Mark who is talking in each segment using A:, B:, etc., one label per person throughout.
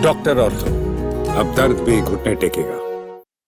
A: Doctor ortho, अब दर्द भी घुटने टेकेगा।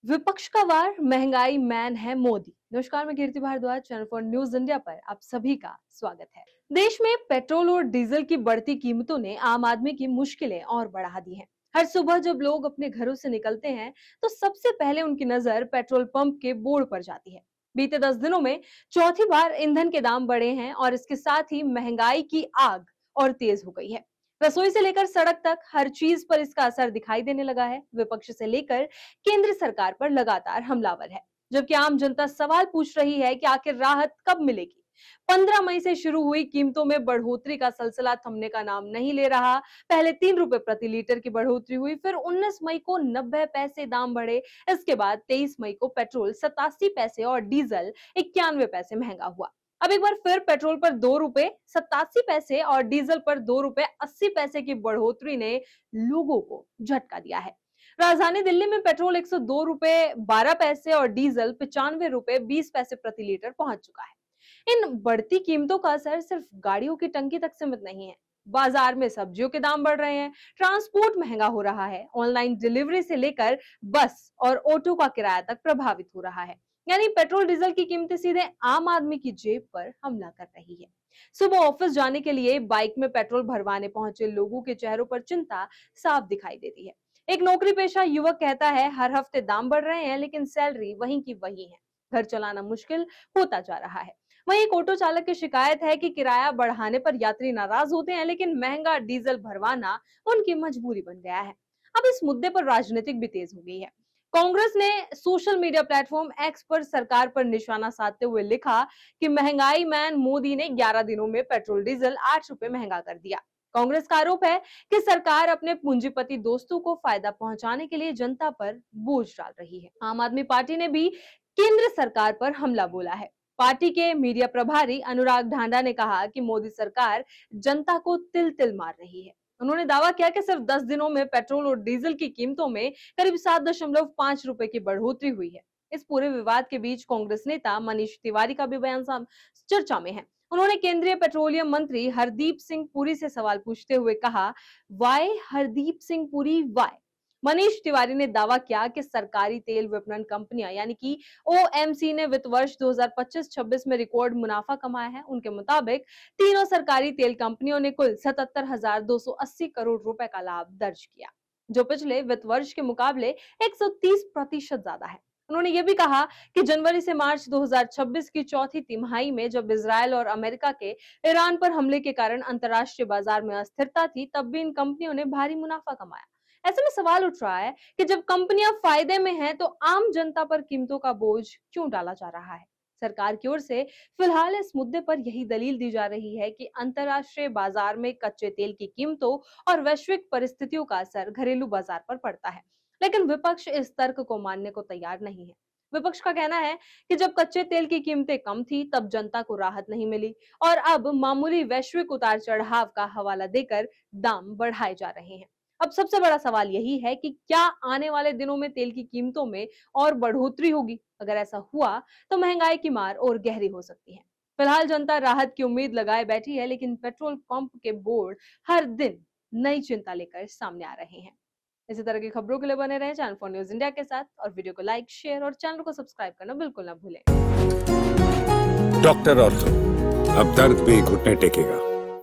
B: विपक्ष का वार, महंगाई मैन है मोदी। नमस्कार, मैं Kirti Bhardwaj, channel for news India पर आप सभी का स्वागत है। देश में पेट्रोल और डीजल की बढ़ती कीमतों ने आम आदमी की मुश्किलें और बढ़ा दी हैं। हर सुबह जब लोग अपने घरों से निकलते हैं तो सबसे पहले उनकी नजर पेट्रोल पंप के बोर्ड पर जाती है। बीते 10 दिनों में चौथी बार ईंधन के दाम बढ़े हैं और इसके साथ ही महंगाई की आग और तेज हो गई है। रसोई से लेकर सड़क तक हर चीज पर इसका असर दिखाई देने लगा है। विपक्ष से लेकर केंद्र सरकार पर लगातार हमलावर है, जबकि आम जनता सवाल पूछ रही है कि आखिर राहत कब मिलेगी। 15 मई से शुरू हुई कीमतों में बढ़ोतरी का सिलसिला थमने का नाम नहीं ले रहा। पहले 3 रुपए प्रति लीटर की बढ़ोतरी हुई, फिर 19 मई को 90 पैसे दाम बढ़े। इसके बाद 23 मई को पेट्रोल 87 पैसे और डीजल 91 पैसे महंगा हुआ। अब एक बार फिर पेट्रोल पर 2 रुपए 87 पैसे और डीजल पर 2 रुपए 80 पैसे की बढ़ोतरी ने लोगों को झटका दिया है। राजधानी दिल्ली में पेट्रोल 102 रुपए 12 पैसे और डीजल 95 रुपए 20 पैसे प्रति लीटर पहुंच चुका है। इन बढ़ती कीमतों का असर सिर्फ गाड़ियों की टंकी तक सीमित नहीं है। बाजार में सब्जियों के दाम बढ़ रहे हैं, ट्रांसपोर्ट महंगा हो रहा है, ऑनलाइन डिलीवरी से लेकर बस और ऑटो का किराया तक प्रभावित हो रहा है। यानी पेट्रोल डीजल की कीमतें सीधे आम आदमी की जेब पर हमला कर रही है। सुबह ऑफिस जाने के लिए बाइक में पेट्रोल भरवाने पहुंचे लोगों के चेहरों पर चिंता साफ दिखाई देती है। एक नौकरी पेशा युवक कहता है, हर हफ्ते दाम बढ़ रहे हैं लेकिन सैलरी वहीं की वही है। घर चलाना मुश्किल होता जा रहा है। वहीं एक ऑटो चालक की शिकायत है कि किराया बढ़ाने पर यात्री नाराज होते हैं, लेकिन महंगा डीजल भरवाना उनकी मजबूरी बन गया है। अब इस मुद्दे पर राजनीतिक भी तेज हो गई है। कांग्रेस ने सोशल मीडिया प्लेटफॉर्म एक्स पर सरकार पर निशाना साधते हुए लिखा कि महंगाई मैन मोदी ने 11 दिनों में पेट्रोल डीजल 8 रुपए महंगा कर दिया। कांग्रेस का आरोप है कि सरकार अपने पूंजीपति दोस्तों को फायदा पहुंचाने के लिए जनता पर बोझ डाल रही है। आम आदमी पार्टी ने भी केंद्र सरकार पर हमला बोला है। पार्टी के मीडिया प्रभारी अनुराग ढांडा ने कहा कि मोदी सरकार जनता को तिल तिल मार रही है। उन्होंने दावा किया कि सिर्फ 10 दिनों में पेट्रोल और डीजल की कीमतों में करीब 7.5 रुपए की बढ़ोतरी हुई है। इस पूरे विवाद के बीच कांग्रेस नेता मनीष तिवारी का भी बयान चर्चा में है। उन्होंने केंद्रीय पेट्रोलियम मंत्री हरदीप सिंह पुरी से सवाल पूछते हुए कहा, वाई हरदीप सिंह पुरी वाई। मनीष तिवारी ने दावा किया कि सरकारी तेल विपणन कंपनियां यानी कि ओएमसी ने वित्त वर्ष 2025-26 में रिकॉर्ड मुनाफा कमाया है। उनके मुताबिक तीनों सरकारी तेल कंपनियों ने कुल 77,280 करोड़ रुपए का लाभ दर्ज किया, जो पिछले वित्त वर्ष के मुकाबले 130% ज्यादा है। उन्होंने ये भी कहा कि जनवरी से मार्च 2026 की चौथी तिमाही में जब इजरायल और अमेरिका के ईरान पर हमले के कारण अंतर्राष्ट्रीय बाजार में अस्थिरता थी, तब भी इन कंपनियों ने भारी मुनाफा कमाया। ऐसे में सवाल उठ रहा है कि जब कंपनियां फायदे में हैं, तो आम जनता पर कीमतों का बोझ क्यों डाला जा रहा है। सरकार की ओर से फिलहाल इस मुद्दे पर यही दलील दी जा रही है कि अंतर्राष्ट्रीय बाजार में कच्चे तेल की कीमतों और वैश्विक परिस्थितियों का असर घरेलू बाजार पर पड़ता है। लेकिन विपक्ष इस तर्क को मानने को तैयार नहीं है। विपक्ष का कहना है कि जब कच्चे तेल की कीमतें कम थी, तब जनता को राहत नहीं मिली और अब मामूली वैश्विक उतार चढ़ाव का हवाला देकर दाम बढ़ाए जा रहे हैं। अब सबसे बड़ा सवाल यही है कि क्या आने वाले दिनों में तेल की कीमतों में और बढ़ोतरी होगी। अगर ऐसा हुआ तो महंगाई की मार और गहरी हो सकती है। फिलहाल जनता राहत की उम्मीद लगाए बैठी है, लेकिन पेट्रोल पंप के बोर्ड हर दिन नई चिंता लेकर सामने आ रहे हैं। इसी तरह की खबरों के लिए बने रहें चैनल फॉर न्यूज इंडिया के साथ और वीडियो को लाइक, शेयर और चैनल को सब्सक्राइब करना बिल्कुल ना भूलें।
A: डॉक्टर ऑर्थो, अब दर्द भी घुटने टेकेगा।